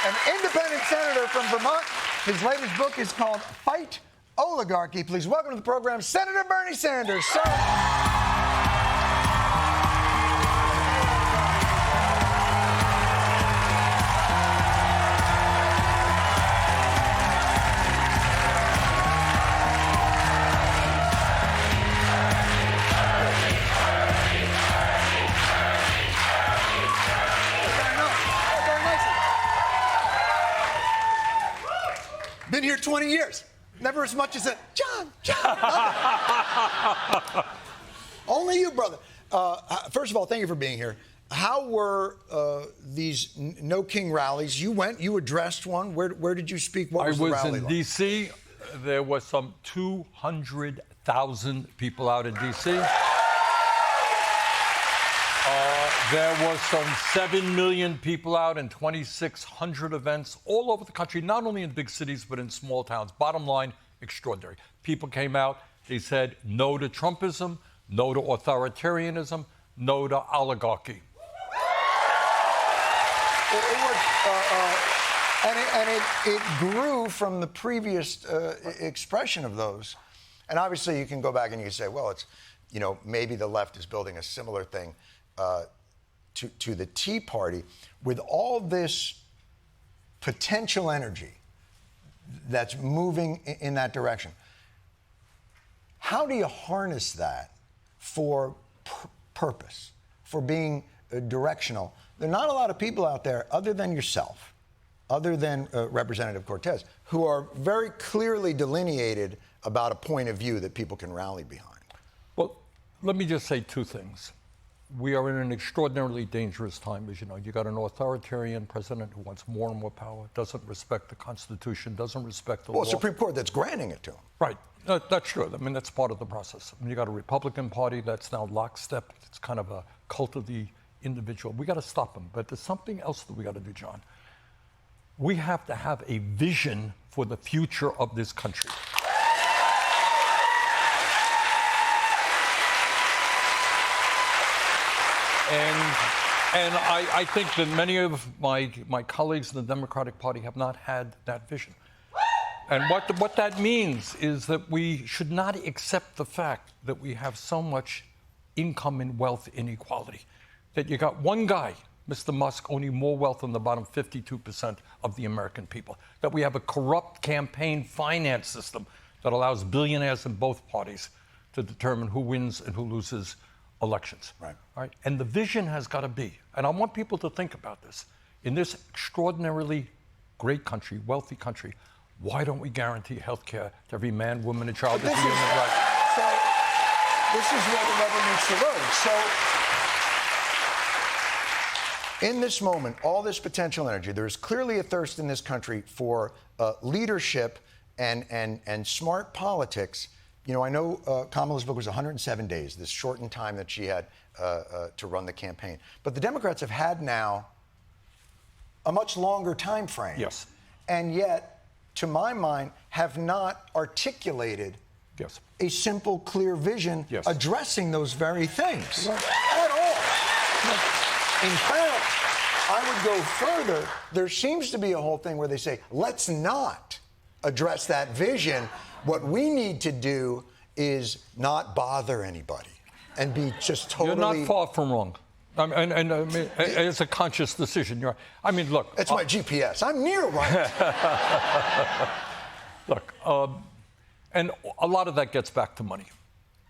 an independent senator from Vermont. His latest book is called Fight Oligarchy. Please welcome to the program, Senator Bernie Sanders. Sir. Been here 20 years. Never as much as a John. Only you, brother. First of all, thank you for being here. How were these No King rallies? You went, you addressed one. Where did you speak? What was the rally like? I was in D.C. There was some 200,000 people out in D.C. There was some 7 million people out in 2,600 events all over the country, not only in big cities, but in small towns. Bottom line, extraordinary. People came out. They said no to Trumpism, no to authoritarianism, no to oligarchy. It grew from the previous expression of those. And obviously you can go back and you can say, well, it's, you know, maybe the left is building a similar thing to the Tea Party. With all this potential energy that's moving in that direction, how do you harness that for purpose, for being directional? There are not a lot of people out there, other than yourself, other than Representative Cortez, who are very clearly delineated about a point of view that people can rally behind. Well, let me just say two things. We are in an extraordinarily dangerous time, as you know. You got an authoritarian president who wants more and more power, doesn't respect the Constitution, doesn't respect the law. Well, Supreme Court that's granting it to him. Right. That's true. I mean, that's part of the process. I mean, you got a Republican Party that's now lockstep. It's kind of a cult of the individual. We got to stop them. But there's something else that we got to do, John. We have to have a vision for the future of this country. And I think that many of my colleagues in the Democratic Party have not had that vision. And what that means is that we should not accept the fact that we have so much income and wealth inequality. That you got one guy, Mr. Musk, owning more wealth than the bottom 52% of the American people. That we have a corrupt campaign finance system that allows billionaires in both parties to determine who wins and who loses elections. Right. All right. And the vision has got to be, and I want people to think about this, in this extraordinarily great country, wealthy country, why don't we guarantee health care to every man, woman, and child as a human right? So this is where the rubber meets the road. So in this moment, all this potential energy, there is clearly a thirst in this country for leadership and smart politics. You know, I know Kamala's book was 107 days, this shortened time that she had to run the campaign. But the Democrats have had now a much longer time frame. Yes. And yet, to my mind, have not articulated a simple, clear vision addressing those very things at all. In fact, I would go further. There seems to be a whole thing where they say, let's not address that vision. What we need to do is not bother anybody and be just totally... You're not far from wrong. I mean, it's a conscious decision. I mean, look... It's my GPS. I'm near right. Look, and a lot of that gets back to money.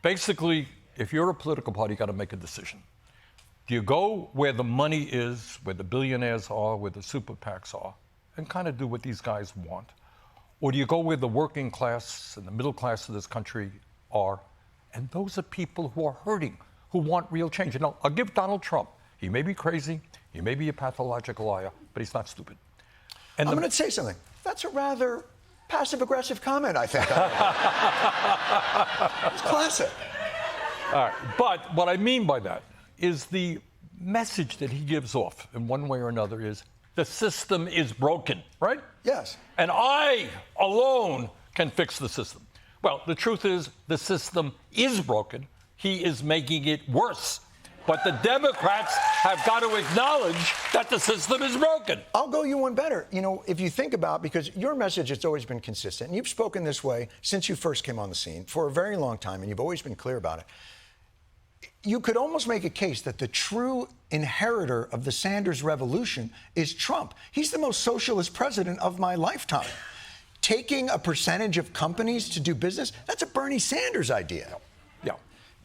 Basically, if you're a political party, you got to make a decision. Do you go where the money is, where the billionaires are, where the super PACs are, and kind of do what these guys want? Or do you go where the working class and the middle class of this country are? And those are people who are hurting, who want real change. You know, I'll give Donald Trump. He may be crazy, he may be a pathological liar, but he's not stupid. And I'm going to say something. That's a rather passive-aggressive comment, I think. It's classic. All right. But what I mean by that is the message that he gives off in one way or another is the system is broken, right? Yes. And I alone can fix the system. Well, the truth is the system is broken. He is making it worse. But the Democrats have got to acknowledge that the system is broken. I'll go you one better. You know, if you think about, because your message has always been consistent, and you've spoken this way since you first came on the scene for a very long time, and you've always been clear about it. You could almost make a case that the true inheritor of the Sanders revolution is Trump. He's the most socialist president of my lifetime. Taking a percentage of companies to do business, that's a Bernie Sanders idea. Yeah.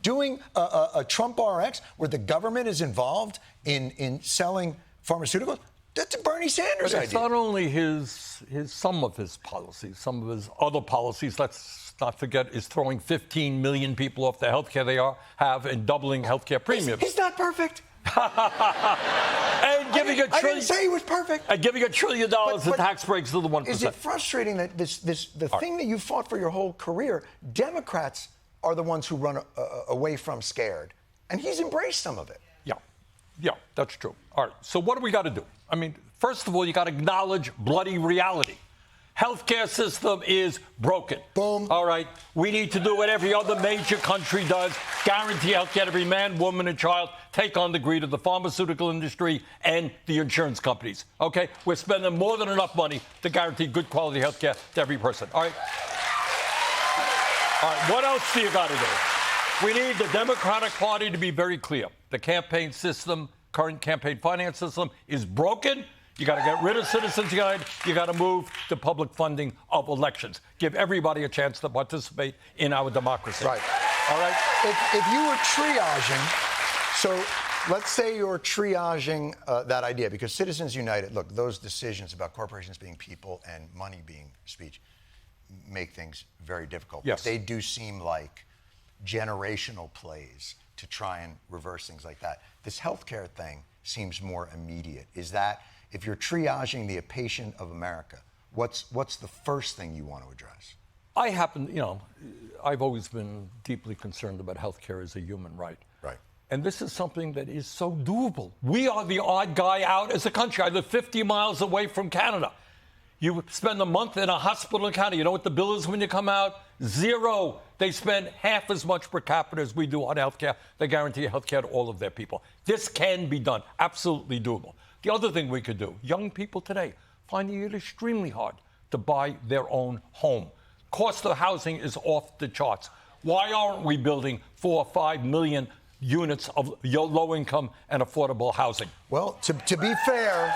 Doing a Trump RX where the government is involved in selling pharmaceuticals, that's a Bernie Sanders idea. It's not only some of his policies, some of his other policies, let's not forget, is throwing 15 million people off the health care they have and doubling health care premiums. He's not perfect. And giving I didn't say he was perfect. And giving $1 trillion in tax breaks to the 1%. Is it frustrating that the thing that you fought for your whole career, Democrats are the ones who run away from scared, and he's embraced some of it. Yeah, that's true. All right, so what do we got to do? I mean, first of all, you got to acknowledge bloody reality. Healthcare system is broken. Boom. All right, we need to do what every other major country does: guarantee healthcare to every man, woman, and child. Take on the greed of the pharmaceutical industry and the insurance companies. Okay, we're spending more than enough money to guarantee good quality healthcare to every person. All right. All right, what else do you got to do? We need the Democratic Party to be very clear. The campaign system, current campaign finance system, is broken. You got to get rid of Citizens United. You got to move to public funding of elections. Give everybody a chance to participate in our democracy. Right. All right? If you were triaging, so let's say you're triaging that idea, because Citizens United, look, those decisions about corporations being people and money being speech make things very difficult. Yes. They do seem like generational plays to try and reverse things like that. This healthcare thing seems more immediate. Is that, if you're triaging the patient of America, what's the first thing you want to address? I've always been deeply concerned about healthcare as a human right. Right. And this is something that is so doable. We are the odd guy out as a country. I live 50 miles away from Canada. You spend a month in a hospital in Canada. You know what the bill is when you come out? Zero. They spend half as much per capita as we do on healthcare. They guarantee healthcare to all of their people. This can be done. Absolutely doable. The other thing we could do, young people today finding it extremely hard to buy their own home. Cost of housing is off the charts. Why aren't we building 4 or 5 million units of low-income and affordable housing? Well, to be fair,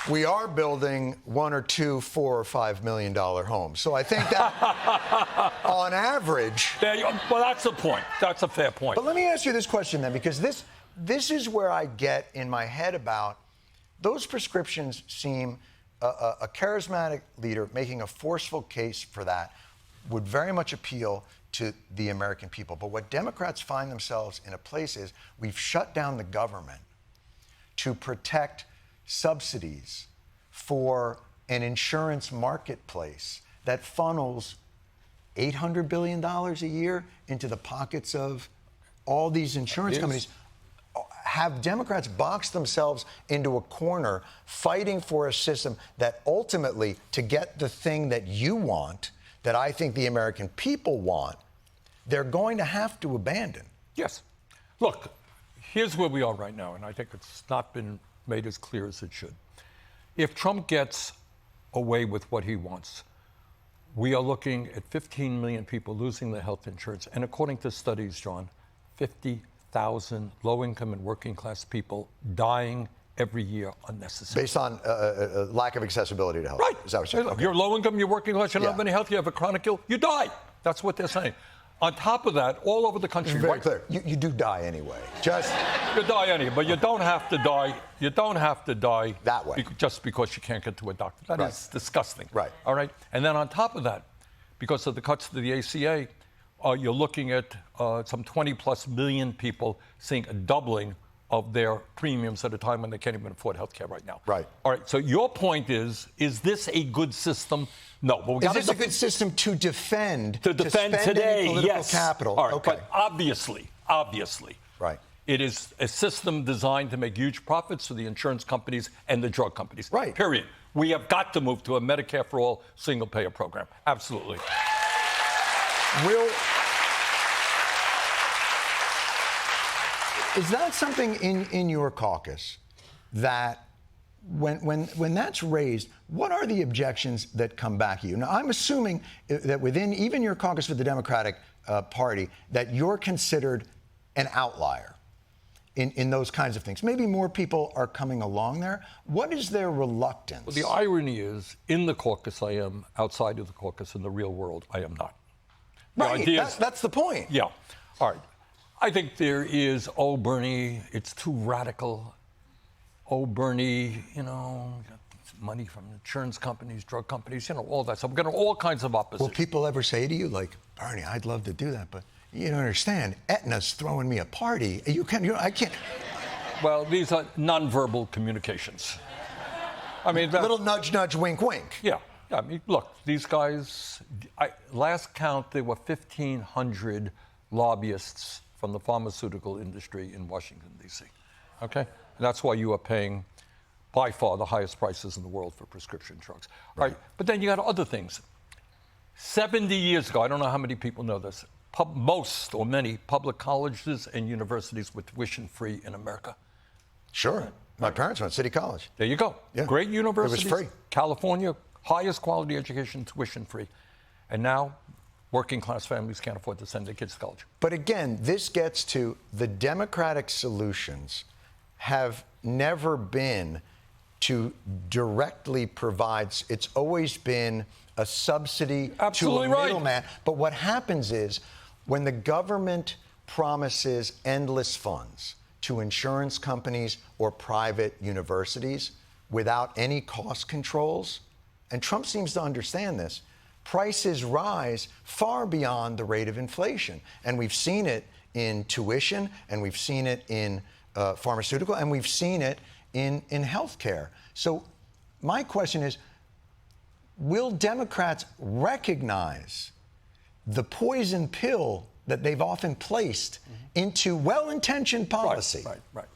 we are building 1 or 2 $4 or $5 million homes. So I think that on average. Well, that's the point. That's a fair point. But let me ask you this question then, because this is where I get in my head about those prescriptions seem a charismatic leader making a forceful case for that would very much appeal to the American people. But what Democrats find themselves in a place is we've shut down the government to protect subsidies for an insurance marketplace that funnels $800 billion a year into the pockets of all these insurance companies. Have Democrats boxed themselves into a corner fighting for a system that ultimately, to get the thing that you want, that I think the American people want, they're going to have to abandon? Yes. Look, here's where we are right now, and I think it's not been made as clear as it should. If Trump gets away with what he wants, we are looking at 15 million people losing their health insurance. And according to studies, John, 50,000 low-income and working-class people dying every year unnecessarily. Based on lack of accessibility to health. Right. Is that what you're saying? Okay. You're low-income, you're working-class, you don't have any health, you have a chronic ill, you die. That's what they're saying. On top of that, all over the country, very clear. You do die anyway. You die anyway, but you don't have to die. You don't have to die that way just because you can't get to a doctor. That is disgusting. Right. All right. And then on top of that, because of the cuts to the ACA, you're looking at some 20+ million people seeing a doubling of their premiums at a time when they can't even afford health care right now. Right. All right. So your point is this a good system? No. But is this a good system to defend? To defend today, political yes. capital. All right. Okay. But obviously, right. It is a system designed to make huge profits for the insurance companies and the drug companies. Right. Period. We have got to move to a Medicare for all single-payer program. Absolutely. Is that something in your caucus that when that's raised, what are the objections that come back at you? Now, I'm assuming that within even your caucus for the Democratic Party, that you're considered an outlier in those kinds of things. Maybe more people are coming along there. What is their reluctance? Well, the irony is, in the caucus I am, outside of the caucus, in the real world, I am not. Right, that's the point. Yeah. All right. I think there is, oh, Bernie, it's too radical. Oh, Bernie, money from insurance companies, drug companies, all that stuff. We're getting all kinds of opposition. Will people ever say to you, like, Bernie, I'd love to do that, but you don't understand. Aetna's throwing me a party. I can't. Well, these are nonverbal communications. I mean, little nudge, nudge, wink, wink. Yeah. I mean, look, these guys, last count, there were 1,500 lobbyists from the pharmaceutical industry in Washington, D.C. Okay? And that's why you are paying, by far, the highest prices in the world for prescription drugs. Right. All right. But then you got other things. 70 years ago, I don't know how many people know this, most or many public colleges and universities were tuition-free in America. Sure. My parents went to City College. There you go. Yeah. Great universities. It was free. California, highest quality education, tuition-free. And now, working-class families can't afford to send their kids to college. But again, this gets to the Democratic solutions have never been to directly provide. It's always been a subsidy Absolutely to a right. middleman. But what happens is when the government promises endless funds to insurance companies or private universities without any cost controls, and Trump seems to understand this, prices rise far beyond the rate of inflation. And we've seen it in tuition, and we've seen it in pharmaceutical, and we've seen it in healthcare. So my question is, will Democrats recognize the poison pill that they've often placed into well-intentioned policy? Right.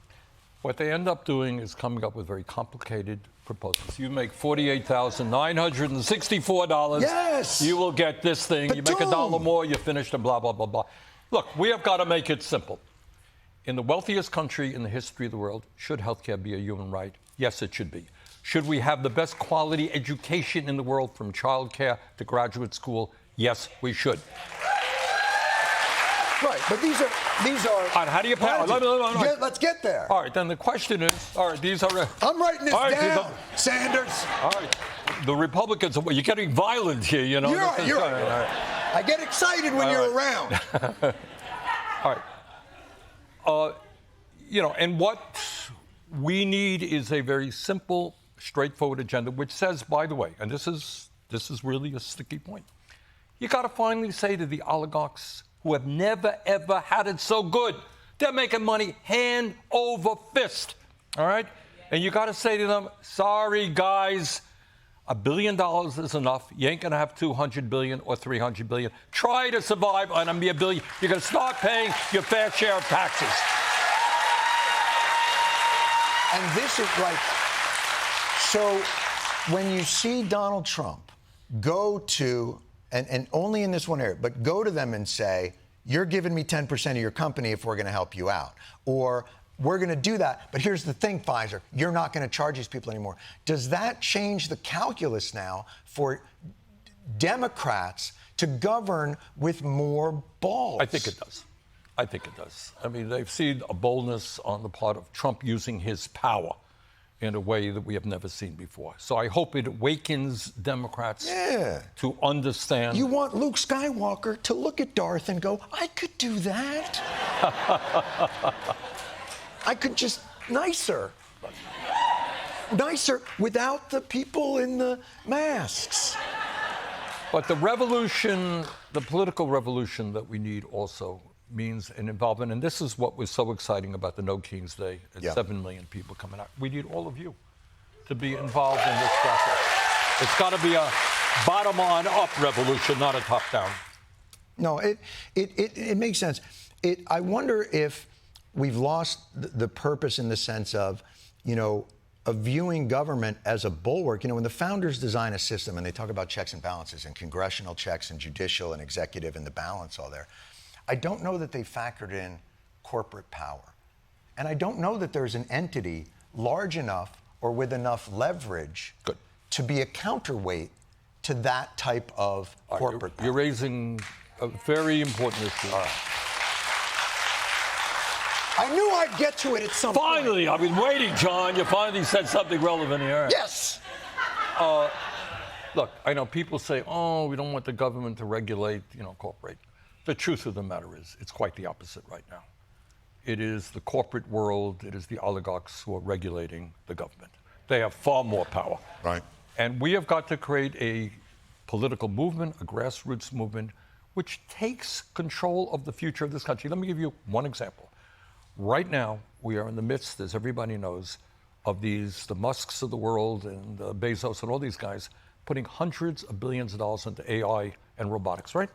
What they end up doing is coming up with very complicated proposals. You make $48,964. Yes. You will get this thing. You make $1 more, you're finished, and blah, blah, blah, blah. Look, we have got to make it simple. In the wealthiest country in the history of the world, should healthcare be a human right? Yes, it should be. Should we have the best quality education in the world from childcare to graduate school? Yes, we should. Right, but these are. And how do you pay? Let's get there. All right, then the question is, all right, these are. I'm writing this down, Sanders. All right, the Republicans. You're getting violent here, You're right. I get excited when you're around. All right. And what we need is a very simple, straightforward agenda, which says, by the way, and this is really a sticky point. You got to finally say to the oligarchs who have never, ever had it so good, they're making money hand over fist, all right? And you got to say to them, sorry, guys, $1 billion is enough. You ain't going to have 200 billion or 300 billion. Try to survive on a mere billion. You're going to start paying your fair share of taxes. And this is like, so when you see Donald Trump go to, and only in this one area, but go to them and say, you're giving me 10% of your company if we're going to help you out. Or we're going to do that, but here's the thing, Pfizer, you're not going to charge these people anymore. Does that change the calculus now for Democrats to govern with more balls? I think it does. I mean, they've seen a boldness on the part of Trump using his power in a way that we have never seen before. So I hope it awakens Democrats to understand. You want Luke Skywalker to look at Darth and go, I could do that. I could just nicer without the people in the masks. But the revolution, the political revolution that we need also means an involvement. And this is what was so exciting about the No Kings Day and 7 million people coming out. We need all of you to be involved in this process. It's got to be a bottom-on-up revolution, not a top-down. No, it makes sense. I wonder if we've lost the purpose in the sense of, of viewing government as a bulwark. When the founders design a system and they talk about checks and balances and congressional checks and judicial and executive and the balance all there, I don't know that they factored in corporate power. And I don't know that there's an entity large enough or with enough leverage to be a counterweight to that type of corporate power. You're raising a very important issue. All right. I knew I'd get to it at some point. Finally, I've been waiting, John. You finally said something relevant here. Yes. Look, I know people say, oh, we don't want the government to regulate, corporate. The truth of the matter is, it's quite the opposite right now. It is the corporate world, it is the oligarchs who are regulating the government. They have far more power. Right. And we have got to create a political movement, a grassroots movement, which takes control of the future of this country. Let me give you one example. Right now, we are in the midst, as everybody knows, of the Musks of the world and Bezos and all these guys putting hundreds of billions of dollars into AI and robotics, right?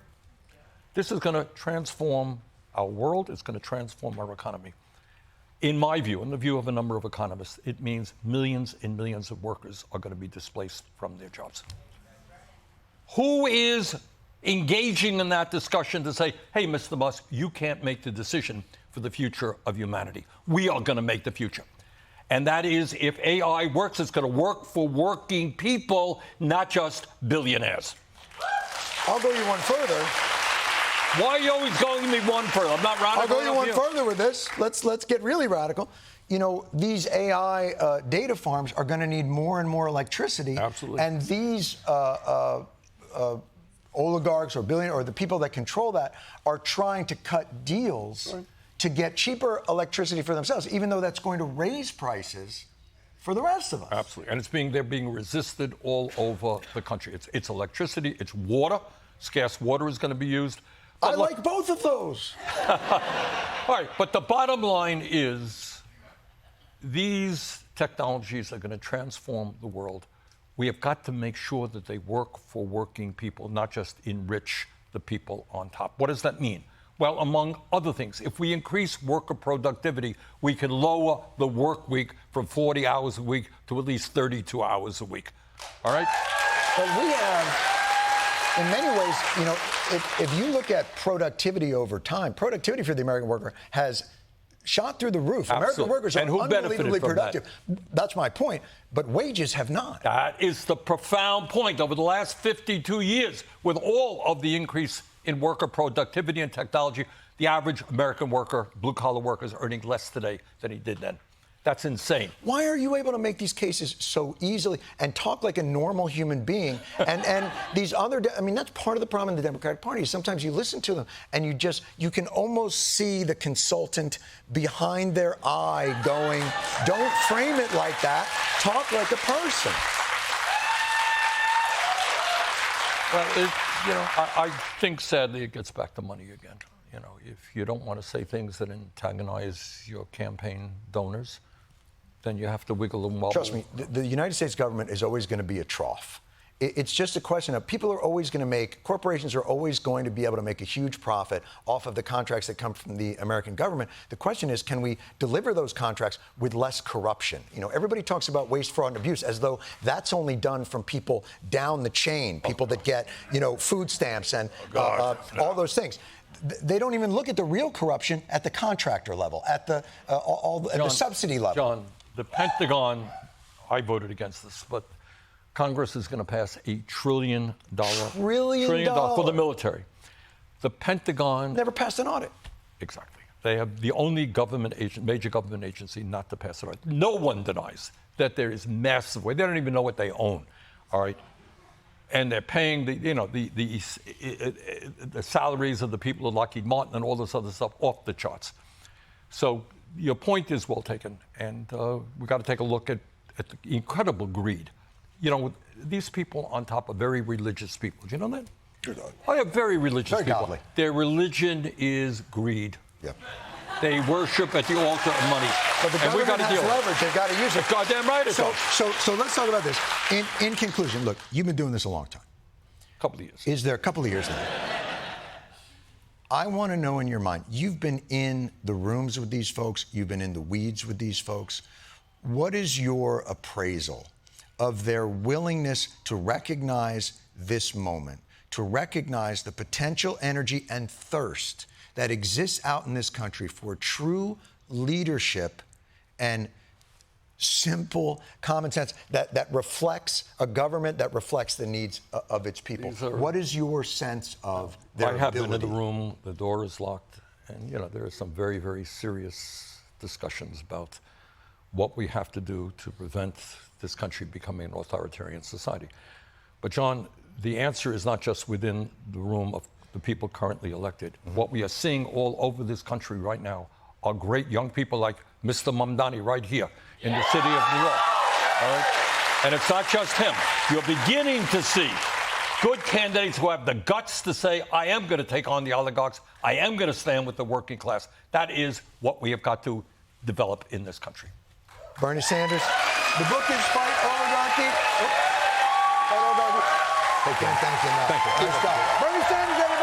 This is going to transform our world. It's going to transform our economy. In my view, in the view of a number of economists, it means millions and millions of workers are going to be displaced from their jobs. Who is engaging in that discussion to say, hey, Mr. Musk, you can't make the decision for the future of humanity. We are going to make the future. And that is, if AI works, it's going to work for working people, not just billionaires. I'll go you one further. Why are you always going me one further? I'm not radical. I'll go you one further with this. Let's get really radical. These AI data farms are going to need more and more electricity. Absolutely. And these oligarchs or billionaires or the people that control that are trying to cut deals to get cheaper electricity for themselves, even though that's going to raise prices for the rest of us. Absolutely. And they're being resisted all over the country. It's electricity, it's water. Scarce water is going to be used. I like both of those. All right, but the bottom line is these technologies are going to transform the world. We have got to make sure that they work for working people, not just enrich the people on top. What does that mean? Well, among other things, if we increase worker productivity, we can lower the work week from 40 hours a week to at least 32 hours a week. All right? But we have, in many ways, if you look at productivity over time, productivity for the American worker has shot through the roof. Absolutely. American workers are unbelievably productive. That's my point. But wages have not. That is the profound point. Over the last 52 years, with all of the increase in worker productivity and technology, the average American worker, blue-collar worker, is earning less today than he did then. That's insane. Why are you able to make these cases so easily and talk like a normal human being? And these other, that's part of the problem in the Democratic Party. Sometimes you listen to them and you can almost see the consultant behind their eye going, don't frame it like that. Talk like a person. Well, I think sadly it gets back to money again. If you don't want to say things that antagonize your campaign donors, then you have to wiggle and wobble. Trust me, the United States government is always going to be a trough. It's just a question of corporations are always going to be able to make a huge profit off of the contracts that come from the American government. The question is, can we deliver those contracts with less corruption? Everybody talks about waste, fraud, and abuse as though that's only done from people down the chain, people that get, food stamps and all those things. They don't even look at the real corruption at the contractor level, at the the subsidy level. John, the Pentagon, I voted against this, but Congress is going to pass $1 trillion for the military. The Pentagon never passed an audit. Exactly. They have the only major government agency not to pass an audit. No one denies that there is massive waste. They don't even know what they own. All right. And they're paying the salaries of the people at Lockheed Martin and all this other stuff off the charts. So your point is well taken, and we've got to take a look at the incredible greed. These people on top are very religious people. Do you know that? I have very religious very people. Godly. Their religion is greed. Yeah. They worship at the altar of money. But the government has leverage. They've got to use it. Goddamn right it does. So let's talk about this. In conclusion, look, you've been doing this a long time. A couple of years. Is there a couple of years now? I want to know in your mind, you've been in the rooms with these folks, you've been in the weeds with these folks. What is your appraisal of their willingness to recognize this moment, to recognize the potential energy and thirst that exists out in this country for true leadership and simple common sense that reflects a government that reflects the needs of its people. What is your sense of their I have ability? been in the room, the door is locked, and there are some very, very serious discussions about what we have to do to prevent this country becoming an authoritarian society. But John, the answer is not just within the room of the people currently elected. What we are seeing all over this country right now are great young people like Mr. Mamdani right here in the city of New York. All right? And it's not just him. You're beginning to see good candidates who have the guts to say, I am going to take on the oligarchs. I am going to stand with the working class. That is what we have got to develop in this country. Bernie Sanders. The book is Fight Oligarchy. Fight Oligarchy. Thank you. Thank you. Nice job. Bernie Sanders, everybody.